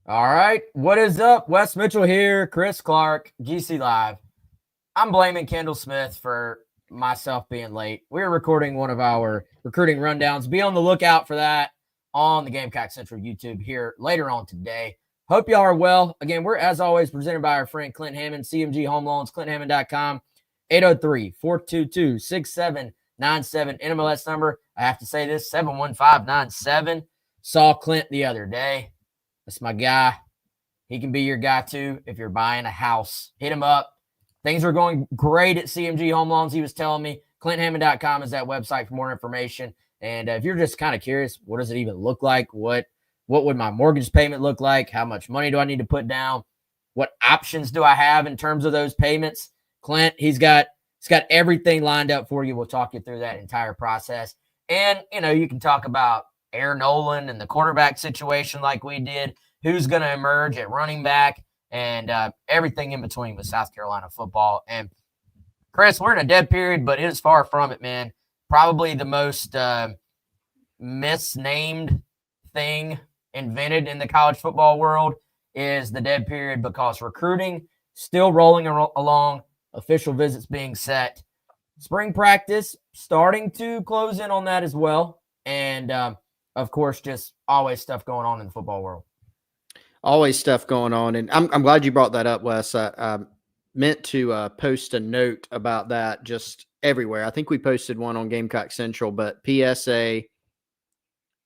All right. What is up? Wes Mitchell here, Chris Clark, GC Live. I'm blaming Kendall Smith for myself being late. We're recording one of our recruiting rundowns. Be on the lookout for that on the Gamecock Central YouTube here later on today. Hope y'all are well. Again, we're, as always, presented by our friend Clint Hammond, CMG Home Loans, ClintHammond.com, 803-422-6797, NMLS number. I have to say this, 71597. Saw Clint the other day. That's my guy. He can be your guy, too, if you're buying a house. Hit him up. Things are going great at CMG Home Loans, he was telling me. ClintHammond.com is that website for more information. And if you're just kind of curious, what does it even look like? What would my mortgage payment look like? How much money do I need to put down? What options do I have in terms of those payments? Clint, he's got everything lined up for you. We'll talk you through that entire process. And, you can talk about Aaron Nolan and the quarterback situation like we did, who's going to emerge at running back, and everything in between with South Carolina football. And, Chris, we're in a dead period, but it is far from it, man. Probably the most misnamed thing invented in the college football world is the dead period, because recruiting still rolling along, official visits being set, spring practice starting to close in on that as well. And, of course, just always stuff going on in the football world. Always stuff going on. And I'm glad you brought that up, Wes. I meant to post a note about that just everywhere. I think we posted one on Gamecock Central, but PSA,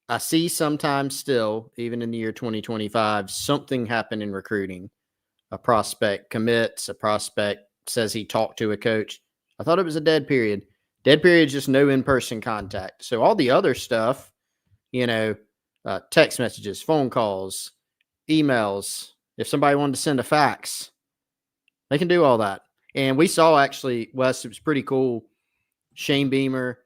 I see sometimes still, even in the year 2025, something happen in recruiting. A prospect commits, a prospect says he talked to a coach. I thought it was a dead period. Dead period is just no in-person contact. So all the other stuff, text messages, phone calls, emails, if somebody wanted to send a fax, they can do all that. And we saw, actually, Wes, it was pretty cool, Shane Beamer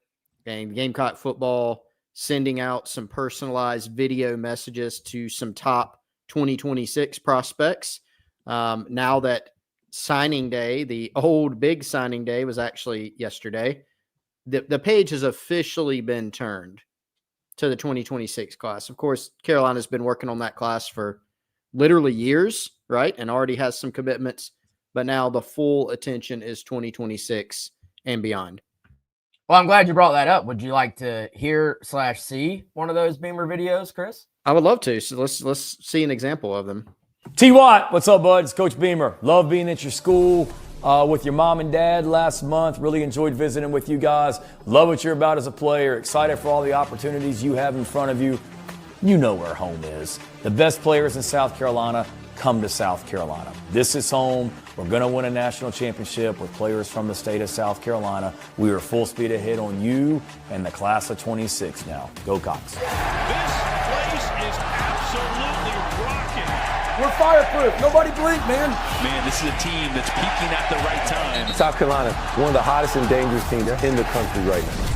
and Gamecock football sending out some personalized video messages to some top 2026 prospects. Now that signing day, the old big signing day was actually yesterday, the page has officially been turned to the 2026 class. Of course, Carolina's been working on that class for literally years, right? And already has some commitments, but now the full attention is 2026 and beyond. Well, I'm glad you brought that up. Would you like to hear/see one of those Beamer videos, Chris? I would love to. So let's see an example of them. T-Watt, what's up, bud? It's Coach Beamer. Love being at your school with your mom and dad last month. Really enjoyed visiting with you guys. Love what you're about as a player. Excited for all the opportunities you have in front of you. You know where home is. The best players in South Carolina come to South Carolina. This is home. We're going to win a national championship with players from the state of South Carolina. We are full speed ahead on you and the class of 26 now. Go Cox. This place is absolutely rocking. We're fireproof. Nobody blink, man. Man, this is a team that's peaking at the right time. South Carolina, one of the hottest and dangerous teams in the country right now.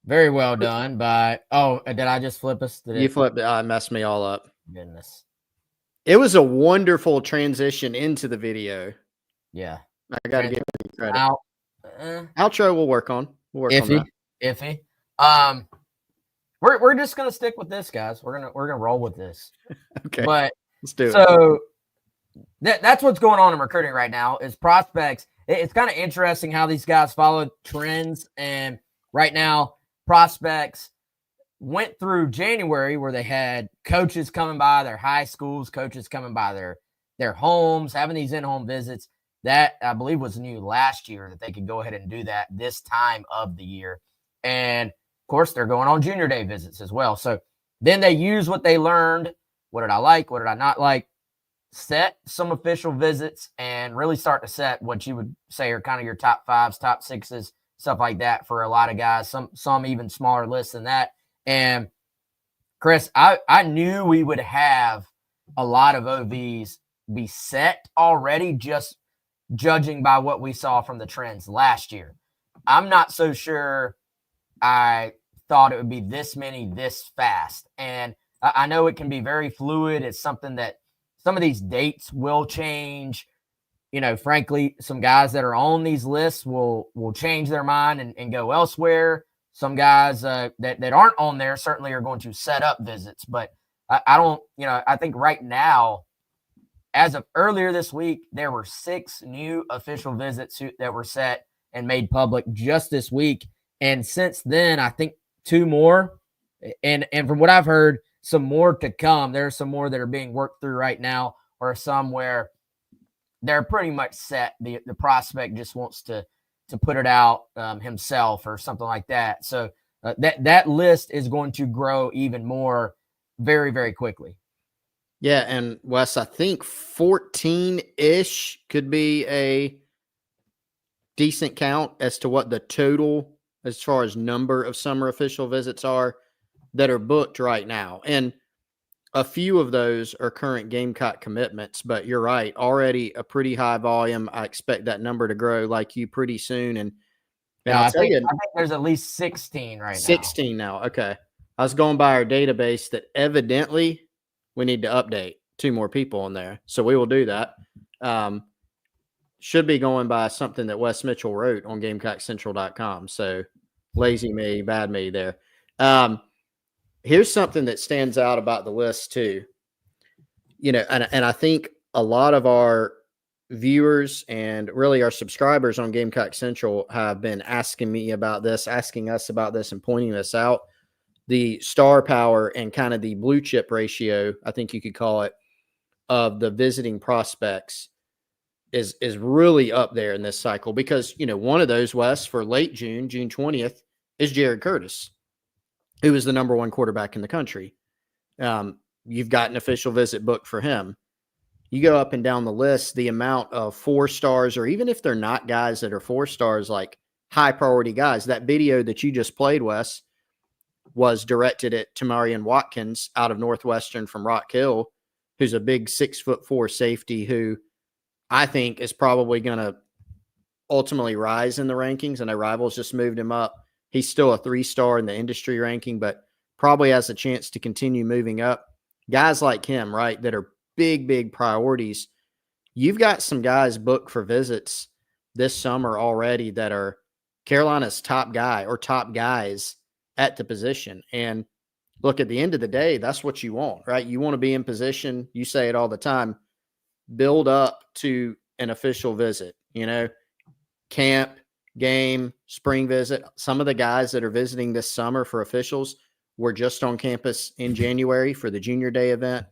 Very well done by – did I just flip us? You flipped it. I messed me all up. Goodness. It was a wonderful transition into the video. Yeah. I got to give you credit. Outro we'll work on. We'll work on that. Iffy. We're just gonna stick with this, guys. We're gonna roll with this. Okay. But let's do it. So that's what's going on in recruiting right now is prospects. It's kind of interesting how these guys follow trends. And right now, prospects went through January where they had coaches coming by their high schools, coaches coming by their homes, having these in-home visits. That, I believe, was new last year, that they could go ahead and do that this time of the year. And, of course, they're going on junior day visits as well. So then they use what they learned. What did I like? What did I not like? Set some official visits and really start to set what you would say are kind of your top fives, top sixes, stuff like that for a lot of guys, some even smaller lists than that. And, Chris, I knew we would have a lot of OVs be set already, just judging by what we saw from the trends last year. I'm not so sure I thought it would be this many this fast. And I know it can be very fluid. It's something that some of these dates will change. Frankly, some guys that are on these lists will change their mind and go elsewhere. Some guys that aren't on there certainly are going to set up visits. But I don't, I think right now, as of earlier this week, there were 6 new official visits that were set and made public just this week. And since then, I think 2 more. And from what I've heard, some more to come. There are some more that are being worked through right now, or some where they're pretty much set. The prospect just wants to put it out himself or something like that. So that list is going to grow even more very, very quickly. Yeah, and Wes, I think 14-ish could be a decent count as to what the total, as far as number of summer official visits are that are booked right now. And a few of those are current Gamecock commitments, but you're right, already a pretty high volume. I expect that number to grow like you pretty soon. And I think there's at least 16 right now. 16 now. Okay. I was going by our database that evidently we need to update 2 more people on there. So we will do that. Should be going by something that Wes Mitchell wrote on GamecockCentral.com. So lazy me, bad me there. Here's something that stands out about the list too. And I think a lot of our viewers and really our subscribers on Gamecock Central have been asking us about this, and pointing this out. The star power and kind of the blue chip ratio, I think you could call it, of the visiting prospects is really up there in this cycle because, one of those, Wes, for late June 20th, is Jared Curtis, who is the number 1 quarterback in the country. You've got an official visit booked for him. You go up and down the list, the amount of 4 stars, or even if they're not guys that are 4 stars, like high priority guys, that video that you just played, Wes, was directed at Tamarian Watkins out of Northwestern from Rock Hill, who's a big 6'4" safety who I think is probably going to ultimately rise in the rankings. And our Rivals just moved him up. He's still a 3-star in the industry ranking, but probably has a chance to continue moving up. Guys like him, right, that are big, big priorities. You've got some guys booked for visits this summer already that are Carolina's top guy or top guys at the position. And look, at the end of the day, that's what you want, right? You want to be in position. You say it all the time, build up to an official visit, camp, game, spring visit. Some of the guys that are visiting this summer for officials were just on campus in January for the Junior Day event.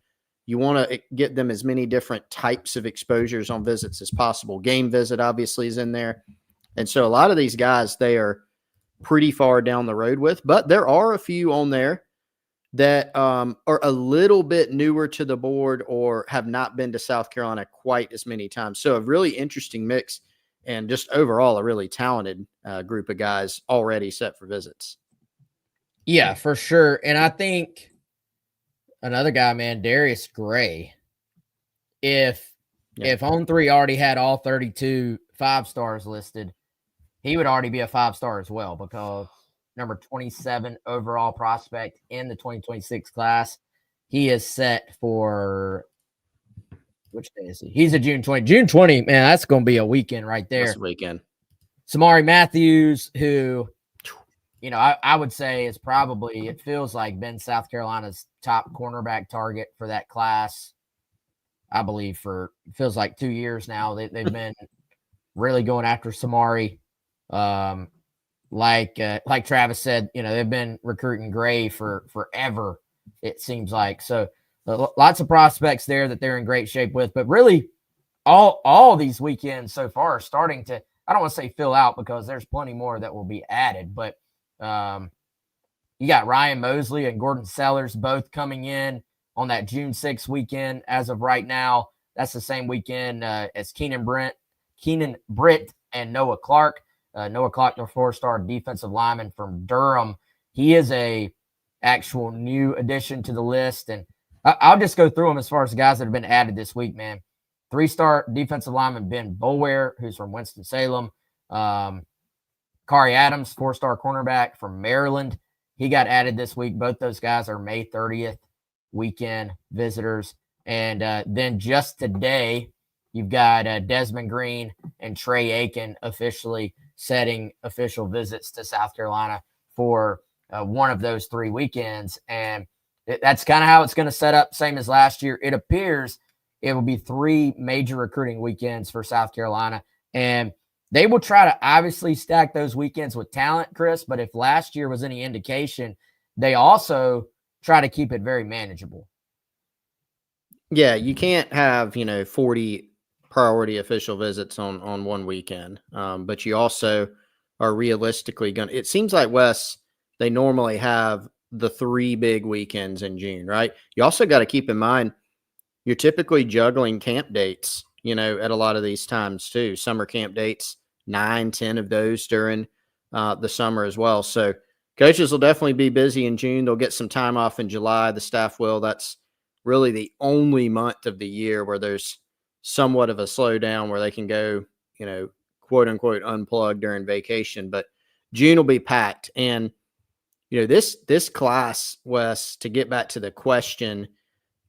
You want to get them as many different types of exposures on visits as possible. Game visit obviously is in there. And so a lot of these guys, they are pretty far down the road with, but there are a few on there that are a little bit newer to the board or have not been to South Carolina quite as many times. So a really interesting mix and just overall a really talented group of guys already set for visits. Yeah, for sure. And I think another guy, man, Darius Gray, if On3 already had all 32 5-stars listed, he would already be a 5-star as well because number 27 overall prospect in the 2026 class. He is set for which day is he? He's a June 20. June 20, man, that's going to be a weekend right there. That's a weekend. Samari Matthews, who, I would say is probably, it feels like been South Carolina's top cornerback target for that class. I believe feels like 2 years now. They've been really going after Samari. Like Travis said, they've been recruiting Gray for forever, it seems like. So lots of prospects there that they're in great shape with. But really, all these weekends so far are starting to, I don't want to say fill out because there's plenty more that will be added. But you got Ryan Mosley and Gordon Sellers both coming in on that June 6th weekend as of right now. That's the same weekend as Keenan Britt and Noah Clark. Noah Clark, the 4-star defensive lineman from Durham. He is a actual new addition to the list. And I'll just go through them as far as the guys that have been added this week, man. 3-star defensive lineman Ben Boulware, who's from Winston-Salem. Kari Adams, 4-star cornerback from Maryland. He got added this week. Both those guys are May 30th weekend visitors. And then just today, you've got Desmond Green and Trey Aiken officially setting official visits to South Carolina for one of those 3 weekends. And that's kind of how it's going to set up, same as last year. It appears it will be 3 major recruiting weekends for South Carolina, and they will try to obviously stack those weekends with talent, Chris, but if last year was any indication, they also try to keep it very manageable. Yeah, you can't have, 40 priority official visits on one weekend. But you also are realistically going to, it seems like Wes, they normally have the 3 big weekends in June, right? You also got to keep in mind, you're typically juggling camp dates, at a lot of these times too. Summer camp dates, 9, 10 of those during the summer as well. So coaches will definitely be busy in June. They'll get some time off in July. The staff will. That's really the only month of the year where there's somewhat of a slowdown where they can go, quote unquote, unplug during vacation. But June will be packed. And, this class, Wes, to get back to the question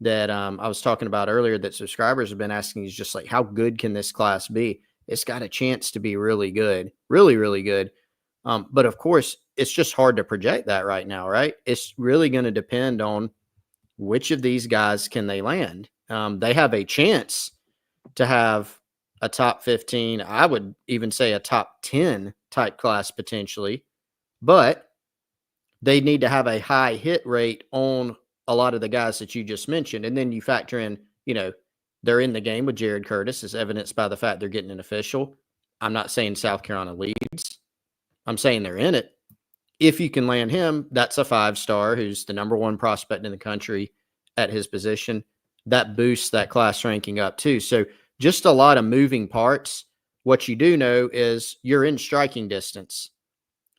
that I was talking about earlier that subscribers have been asking, is just like, how good can this class be? It's got a chance to be really good, really, really good. But of course, it's just hard to project that right now, right? It's really going to depend on which of these guys can they land. They have a chance to have a top 15, I would even say a top 10 type class potentially, but they need to have a high hit rate on a lot of the guys that you just mentioned. And then you factor in, they're in the game with Jared Curtis, as evidenced by the fact they're getting an official. I'm not saying South Carolina leads. I'm saying they're in it. If you can land him, that's a 5-star who's the number 1 prospect in the country at his position. That boosts that class ranking up too. So just a lot of moving parts. What you do know is you're in striking distance.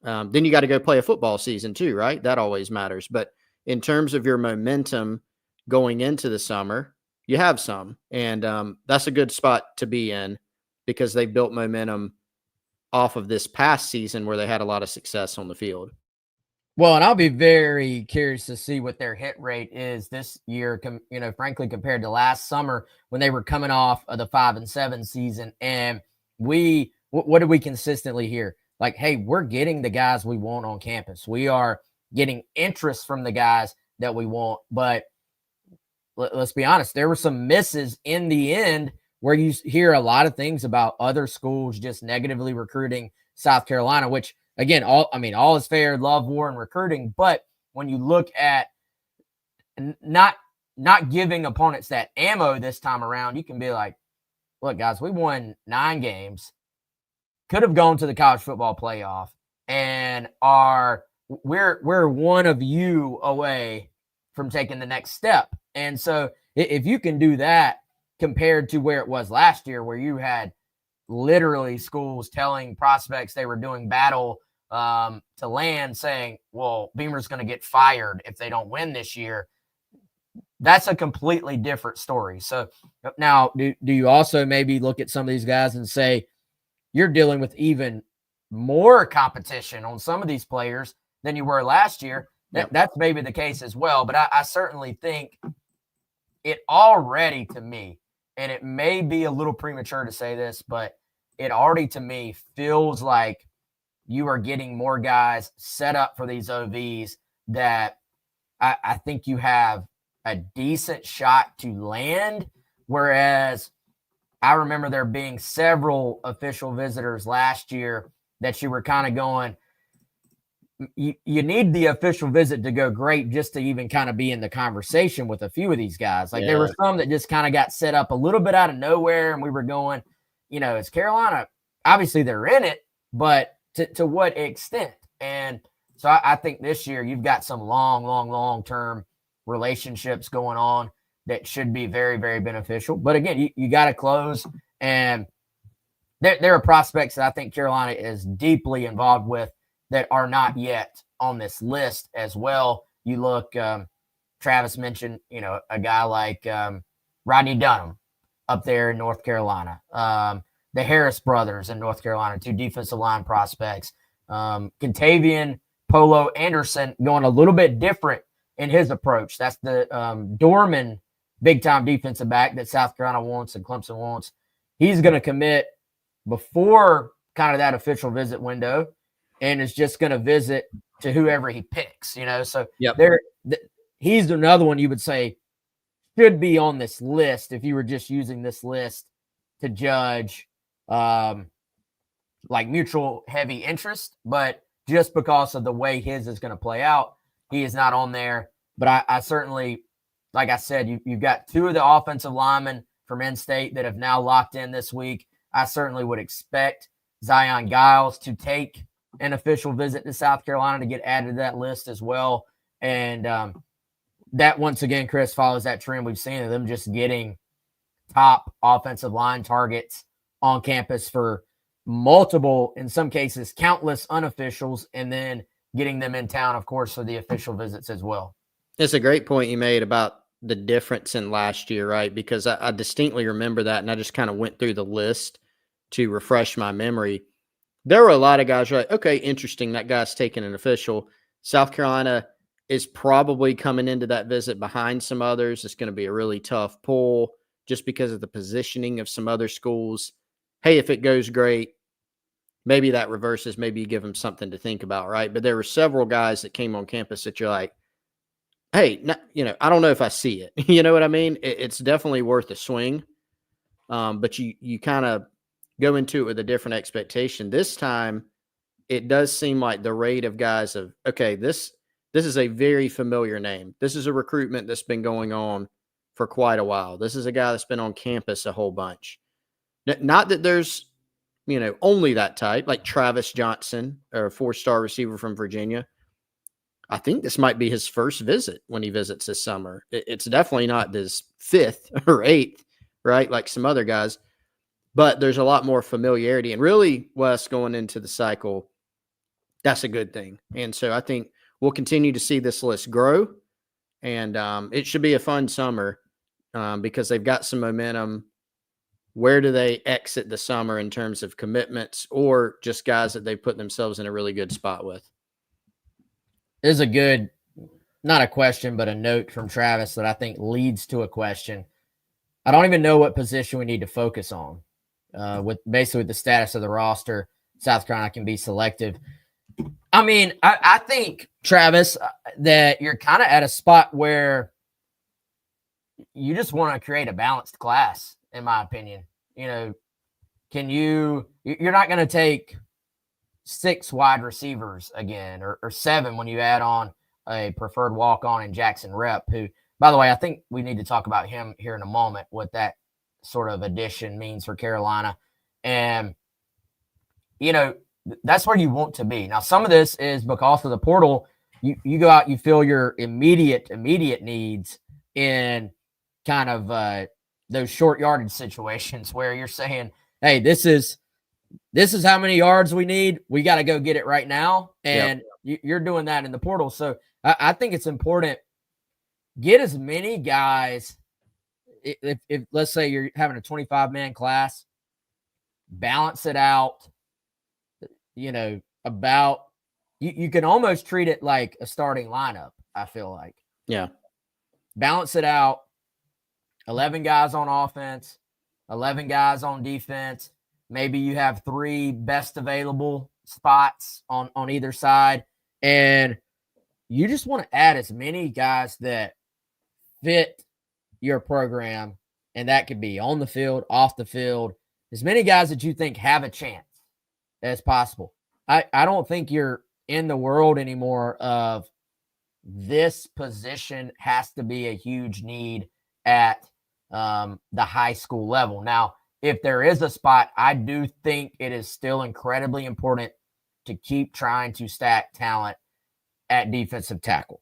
Then you got to go play a football season too, right? That always matters. But in terms of your momentum going into the summer, you have some. And that's a good spot to be in because they've built momentum off of this past season where they had a lot of success on the field. Well, and I'll be very curious to see what their hit rate is this year, frankly, compared to last summer when they were coming off of the 5-7 season. And what did we consistently hear? Like, hey, we're getting the guys we want on campus. We are getting interest from the guys that we want. But let's be honest, there were some misses in the end where you hear a lot of things about other schools just negatively recruiting South Carolina, which, again, all is fair, love, war, and recruiting. But when you look at not giving opponents that ammo this time around, you can be like, look, guys, we won 9 games, could have gone to the college football playoff, and we're one of you away from taking the next step. And so if you can do that compared to where it was last year, where you had literally schools telling prospects they were doing battle to land, saying, well, Beamer's going to get fired if they don't win this year, that's a completely different story. So now, do you also maybe look at some of these guys and say, you're dealing with even more competition on some of these players than you were last year? Yep. That's maybe the case as well. But I certainly think it already, to me, and it may be a little premature to say this, but it already, to me, feels like you are getting more guys set up for these OVs that I think you have a decent shot to land. Whereas I remember there being several official visitors last year that you were kind of going, you need the official visit to go great just to even kind of be in the conversation with a few of these guys. Like there were some that just kind of got set up a little bit out of nowhere, and we were going, it's Carolina. Obviously they're in it, but to what extent? And so I think this year you've got some long-term relationships going on that should be very, very beneficial. But again, you got to close, and there are prospects that I think Carolina is deeply involved with that are not yet on this list as well. You look, Travis mentioned, a guy like Rodney Dunham up there in North Carolina, the Harris brothers in North Carolina, 2 defensive line prospects, Contavian Polo Anderson going a little bit different in his approach. That's the Dorman big-time defensive back that South Carolina wants and Clemson wants. He's going to commit before kind of that official visit window and is just going to visit to whoever he picks, So yep. he's another one you would say should be on this list if you were just using this list to judge like mutual heavy interest. But just because of the way his is going to play out, he is not on there. But I certainly, like I said, you've got two of the offensive linemen from in-state that have now locked in this week. I certainly would expect Zion Giles to take an official visit to South Carolina to get added to that list as well. And that, once again, Chris, follows that trend we've seen of them just getting top offensive line targets on campus for multiple, in some cases, countless unofficials, and then getting them in town, of course, for the official visits as well. It's a great point you made about the difference in last year, right? Because I distinctly remember that, and I just kind of went through the list to refresh my memory. There were a lot of guys like, okay, interesting, that guy's taking an official. South Carolina is probably coming into that visit behind some others. It's going to be a really tough pull just because of the positioning of some other schools. Hey, if it goes great, maybe that reverses. Maybe you give them something to think about, right? But there were several guys that came on campus that you're like, hey, I don't know if I see it. You know what I mean? It's definitely worth a swing. But you kind of go into it with a different expectation. This time, it does seem like the rate of guys of, okay, this is a very familiar name. This is a recruitment that's been going on for quite a while. This is a guy that's been on campus a whole bunch. Not that there's, only that type, like Travis Johnson, or a 4-star receiver from Virginia. I think this might be his first visit when he visits this summer. It's definitely not his 5th or 8th, right? Like some other guys. But there's a lot more familiarity. And really, Wes, going into the cycle, that's a good thing. And so I think we'll continue to see this list grow. And it should be a fun summer because they've got some momentum. Where do they exit the summer in terms of commitments or just guys that they put themselves in a really good spot with? Is a good, not a question, but a note from Travis that I think leads to a question. I don't even know what position we need to focus on. With the status of the roster, South Carolina can be selective. I mean, I think, Travis, that you're kind of at a spot where you just want to create a balanced class, in my opinion. You're not going to take 6 wide receivers again, or 7 when you add on a preferred walk-on in Jackson Rep, who, by the way, I think we need to talk about him here in a moment, what that sort of addition means for Carolina. And, that's where you want to be. Now, some of this is because of the portal. You go out, you fill your immediate needs in kind of those short yardage situations where you're saying, hey, this is how many yards we need. We got to go get it right now. And you're doing that in the portal. So I think it's important. Get as many guys. If let's say you're having a 25-man class, balance it out, about you can almost treat it like a starting lineup, I feel like. Yeah. Balance it out. 11 guys on offense, 11 guys on defense. Maybe you have 3 best available spots on either side. And you just want to add as many guys that fit your program. And that could be on the field, off the field. As many guys that you think have a chance as possible. I don't think you're in the world anymore of this position has to be a huge need at the high school level. Now, if there is a spot, I do think it is still incredibly important to keep trying to stack talent at defensive tackle.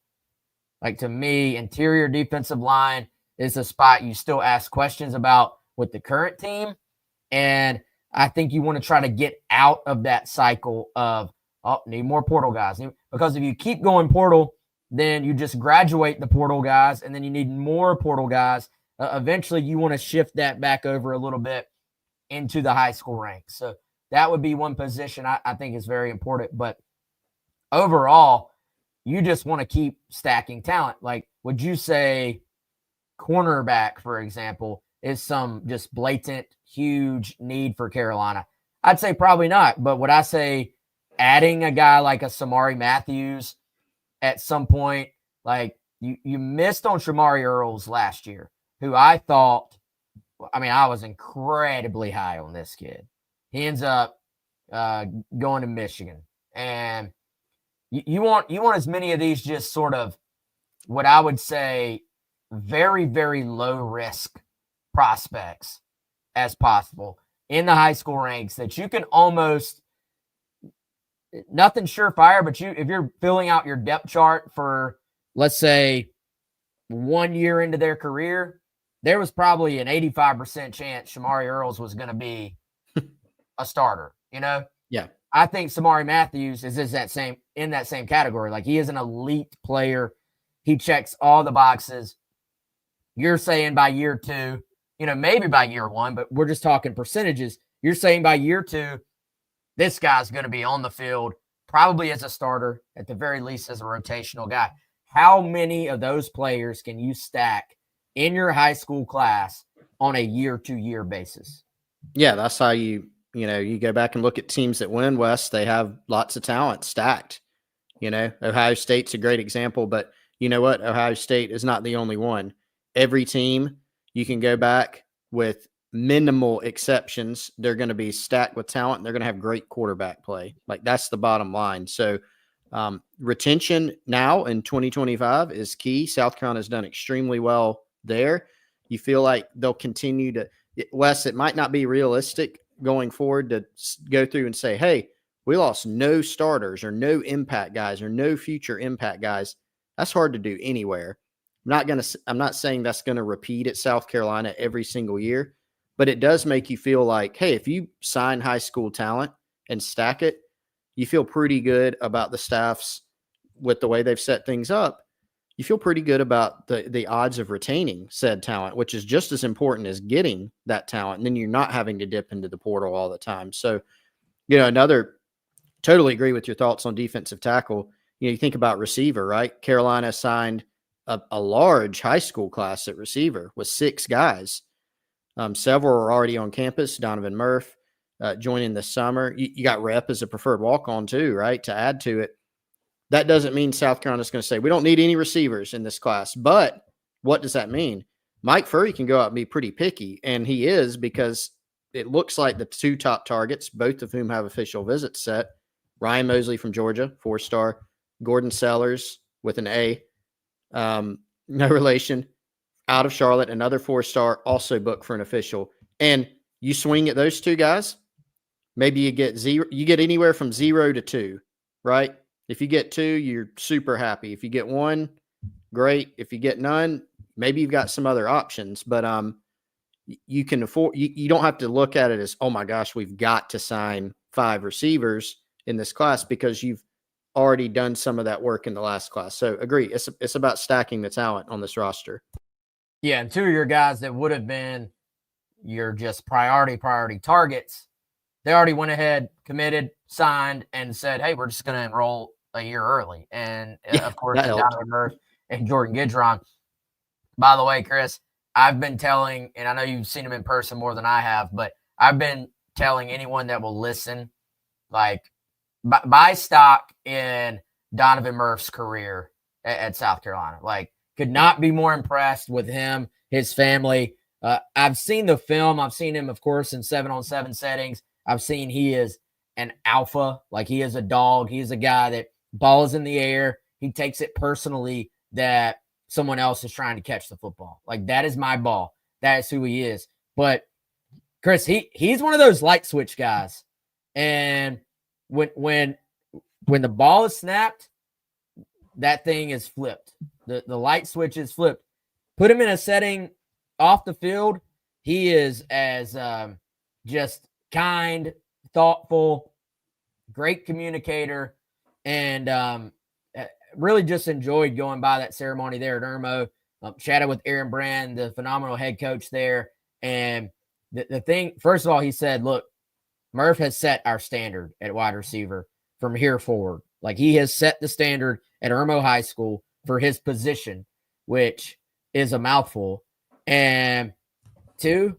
Like, to me, interior defensive line is a spot you still ask questions about with the current team. And I think you want to try to get out of that cycle of, need more portal guys. Because if you keep going portal, then you just graduate the portal guys, and then you need more portal guys. Eventually, you want to shift that back over a little bit into the high school ranks. So that would be one position I think is very important. But overall, you just want to keep stacking talent. Like, would you say cornerback, for example, is some just blatant, huge need for Carolina? I'd say probably not. But would I say adding a guy like a Samari Matthews at some point, like you missed on Shamari Earls last year, who I thought, I was incredibly high on this kid. He ends up going to Michigan. And you want as many of these just sort of what I would say very, very low risk prospects as possible in the high school ranks that you can almost nothing surefire, but if you're filling out your depth chart for, let's say, 1 year into their career, there was probably an 85% chance Shamari Earls was going to be a starter, Yeah. I think Samari Matthews is in that same category. Like, he is an elite player. He checks all the boxes. You're saying by year 2, maybe by year 1, but we're just talking percentages. You're saying by year 2, this guy's going to be on the field, probably as a starter, at the very least as a rotational guy. How many of those players can you stack in your high school class on a year-to-year basis? Yeah, that's how you go back and look at teams that win, Wes. They have lots of talent stacked. Ohio State's a great example, but you know what? Ohio State is not the only one. Every team, you can go back with minimal exceptions. They're going to be stacked with talent, and they're going to have great quarterback play. Like, that's the bottom line. So retention now in 2025 is key. South Carolina's done extremely well there. You feel like they'll continue to – Wes, it might not be realistic going forward to go through and say, hey, we lost no starters or no impact guys or no future impact guys. That's hard to do anywhere. I'm not saying that's going to repeat at South Carolina every single year, but it does make you feel like, hey, if you sign high school talent and stack it, you feel pretty good about the staffs with the way they've set things up. You feel pretty good about the odds of retaining said talent, which is just as important as getting that talent. And then you're not having to dip into the portal all the time. So, totally agree with your thoughts on defensive tackle. You think about receiver, right? Carolina signed a large high school class at receiver with 6 guys. Several are already on campus. Donovan Murph joining this summer. You got Rep as a preferred walk-on too, right, to add to it. That doesn't mean South Carolina's going to say, we don't need any receivers in this class. But what does that mean? Mike Furry can go out and be pretty picky, and he is, because it looks like the 2 top targets, both of whom have official visits set, Ryan Mosley from Georgia, 4-star, Gordon Sellers with an A, no relation, out of Charlotte, another 4-star, also booked for an official. And you swing at those 2 guys, maybe you get anywhere from 0 to 2, right? If you get 2, you're super happy. If you get 1, great. If you get none, maybe you've got some other options, but you can afford, you don't have to look at it as, oh my gosh, we've got to sign 5 receivers in this class, because you've already done some of that work in the last class. So agree. It's about stacking the talent on this roster. Yeah. And 2 of your guys that would have been your just priority targets, they already went ahead, committed, signed, and said, hey, we're just going to enroll a year early. And of course, Donovan Murph and Jordan Gidron. By the way, Chris, I've been telling, and I know you've seen him in person more than I have, but I've been telling anyone that will listen, like, buy stock in Donovan Murph's career at South Carolina. Like, could not be more impressed with him, his family. I've seen the film. I've seen him, of course, in 7-on-7 settings. I've seen he is an alpha. Like, he is a dog. He is a guy that ball is in the air. He takes it personally that someone else is trying to catch the football. Like, that is my ball. That is who he is. But Chris, he's one of those light switch guys. And when the ball is snapped, that thing is flipped. The light switch is flipped. Put him in a setting off the field, he is as just kind, thoughtful, great communicator, and really just enjoyed going by that ceremony there at Irmo. Chatted with Aaron Brand, the phenomenal head coach there. And the thing, first of all, he said, look, Murph has set our standard at wide receiver from here forward. Like, he has set the standard at Irmo High School for his position, which is a mouthful. And 2,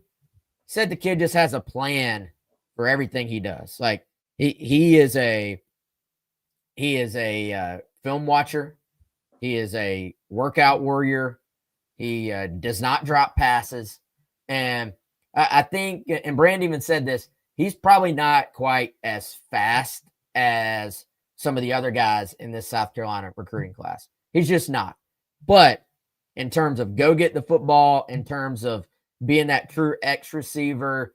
said the kid just has a plan for everything he does. Like, he is a film watcher. He is a workout warrior. He does not drop passes. And I think, and Brand even said this, he's probably not quite as fast as some of the other guys in this South Carolina recruiting class. He's just not. But in terms of go get the football, in terms of being that true X receiver,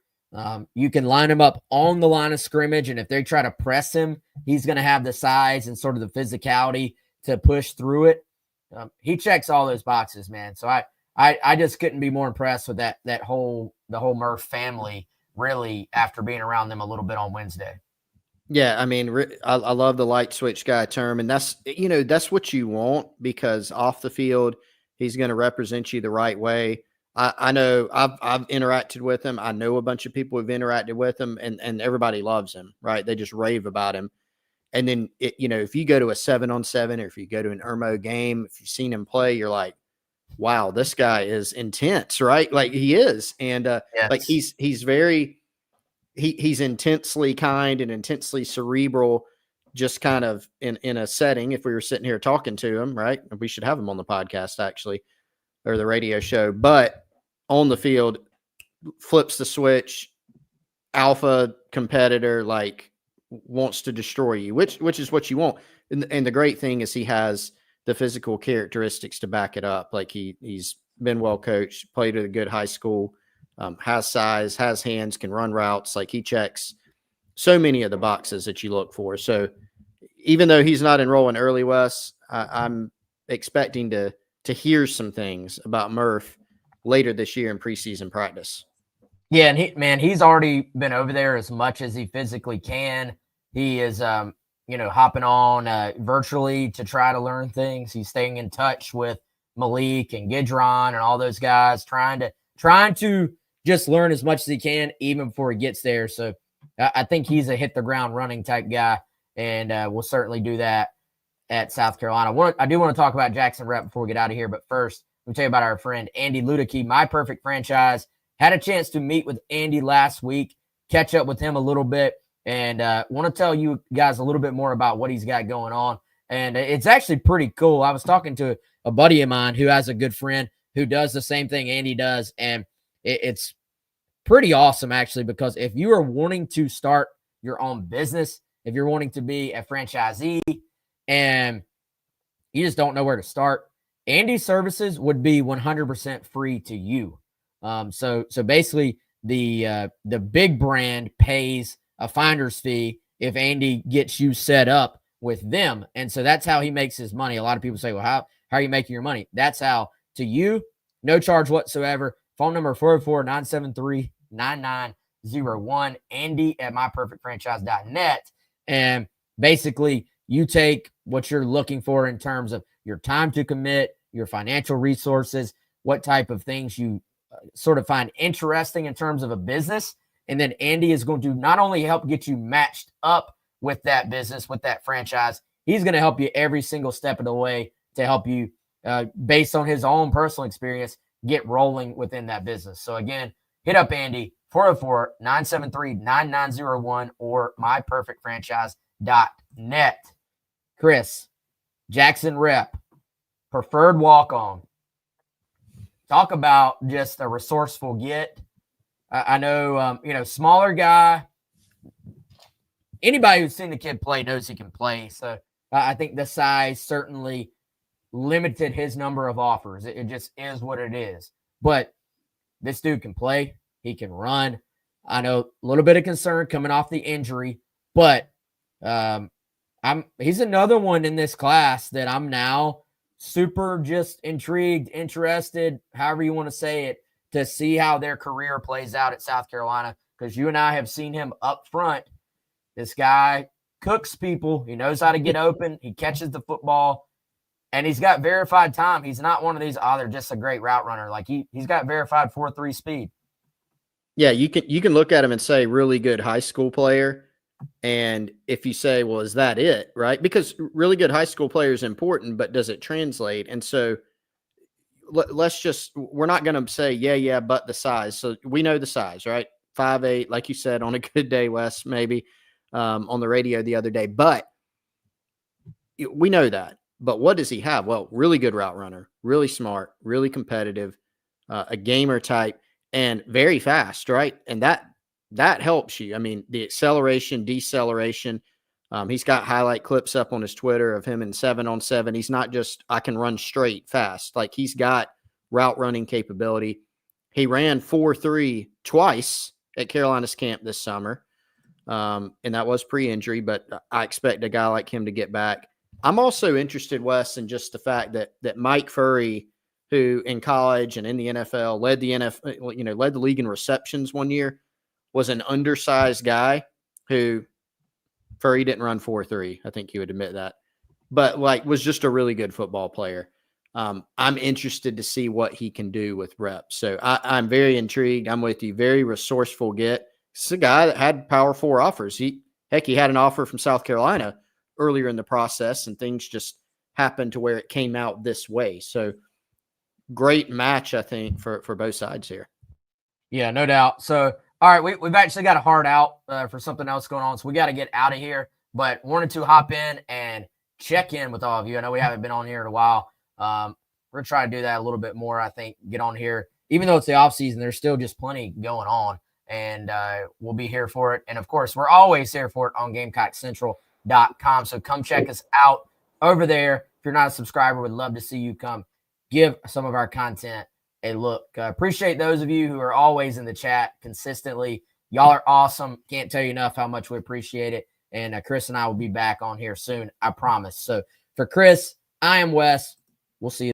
you can line him up on the line of scrimmage, and if they try to press him, he's going to have the size and sort of the physicality to push through it. He checks all those boxes, man. So I just couldn't be more impressed with the whole Murph family, really, after being around them a little bit on Wednesday. Yeah, I mean, I love the light switch guy term, and that's what you want, because off the field, he's going to represent you the right way. I know I've interacted with him. I know a bunch of people who've interacted with him, and everybody loves him, right? They just rave about him. And then, if you go to a 7-on-7, or if you go to an ERMO game, if you've seen him play, you're like, wow, this guy is intense, right? Like he is. And Yes. like he's intensely kind and intensely cerebral, just kind of in a setting. If we were sitting here talking to him, right? We should have him on the podcast, actually, or the radio show. But on the field, flips the switch, alpha competitor, like wants to destroy you, which is what you want. And the great thing is he has the physical characteristics to back it up. Like he's been well coached, played at a good high school, has size, has hands, can run routes. Like he checks so many of the boxes that you look for. So even though he's not enrolling early, Wes, I'm expecting to hear some things about Murph later this year in preseason practice. Yeah, and he's already been over there as much as he physically can. He is, hopping on virtually to try to learn things. He's staying in touch with Malik and Gidron and all those guys, trying to just learn as much as he can even before he gets there. So I think he's a hit the ground running type guy, and we'll certainly do that at South Carolina. I do want to talk about Jackson Rep before we get out of here, but first, let me tell you about our friend Andy Luedecke, My Perfect Franchise. Had a chance to meet with Andy last week, catch up with him a little bit, and want to tell you guys a little bit more about what he's got going on. And it's actually pretty cool. I was talking to a buddy of mine who has a good friend who does the same thing Andy does, and it's pretty awesome, actually, because if you are wanting to start your own business, if you're wanting to be a franchisee and you just don't know where to start, Andy's services would be 100% free to you. So basically the big brand pays a finder's fee if Andy gets you set up with them. And so that's how he makes his money. A lot of people say, well, how are you making your money? That's how. To you, no charge whatsoever. Phone number 404-973-9901, Andy at myperfectfranchise.net. And basically you take what you're looking for in terms of your time to commit, your financial resources, what type of things you sort of find interesting in terms of a business. And then Andy is going to not only help get you matched up with that business, with that franchise, he's going to help you every single step of the way to help you, based on his own personal experience, get rolling within that business. So again, hit up Andy, 404-973-9901 or myperfectfranchise.net. Chris, Jackson Rep, preferred walk-on. Talk about just a resourceful get. I know, smaller guy. Anybody who's seen the kid play knows he can play. So I think the size certainly limited his number of offers. It just is what it is. But this dude can play. He can run. I know a little bit of concern coming off the injury, but he's another one in this class that I'm now super just intrigued, interested, however you want to say it, to see how their career plays out at South Carolina, because you and I have seen him up front. This guy cooks people. He knows how to get open. He catches the football, and he's got verified time. He's not one of these, they're just a great route runner. Like he's got verified 4.3 speed. Yeah, you can look at him and say really good high school player. And if you say, well, is that it, right? Because really good high school player is important, but does it translate? And so we're not going to say, yeah, but the size. So we know the size, right? 5'8", like you said, on a good day, Wes, maybe on the radio the other day. But we know that. But what does he have? Well, really good route runner, really smart, really competitive, a gamer type, and very fast, right? And that helps you. I mean, the acceleration, deceleration. He's got highlight clips up on his Twitter of him in 7-on-7. He's not just, I can run straight fast. Like, he's got route running capability. He ran 4.3 twice at Carolina's camp this summer. And that was pre-injury, but I expect a guy like him to get back. I'm also interested, Wes, in just the fact that Mike Furrey, who in college and in the NFL led the league in receptions one year, was an undersized guy who Furrey didn't run 4.3. I think you would admit that, but was just a really good football player. I'm interested to see what he can do with reps. So I'm very intrigued. I'm with you. Very resourceful get. It's a guy that had Power 4 offers. He had an offer from South Carolina earlier in the process, and things just happened to where it came out this way. So great match, I think, for both sides here. Yeah, no doubt. So, all right, we've actually got a hard out for something else going on, so we got to get out of here. But wanted to hop in and check in with all of you. I know we haven't been on here in a while. We're going to try to do that a little bit more, I think, get on here. Even though it's the offseason, there's still just plenty going on, and we'll be here for it. And, of course, we're always here for it on GamecockCentral.com. So come check us out over there. If you're not a subscriber, we'd love to see you come give some of our content a look. Appreciate those of you who are always in the chat consistently. Y'all are awesome. Can't tell you enough how much we appreciate it. And Chris and I will be back on here soon, I promise. So for Chris, I am Wes. We'll see you.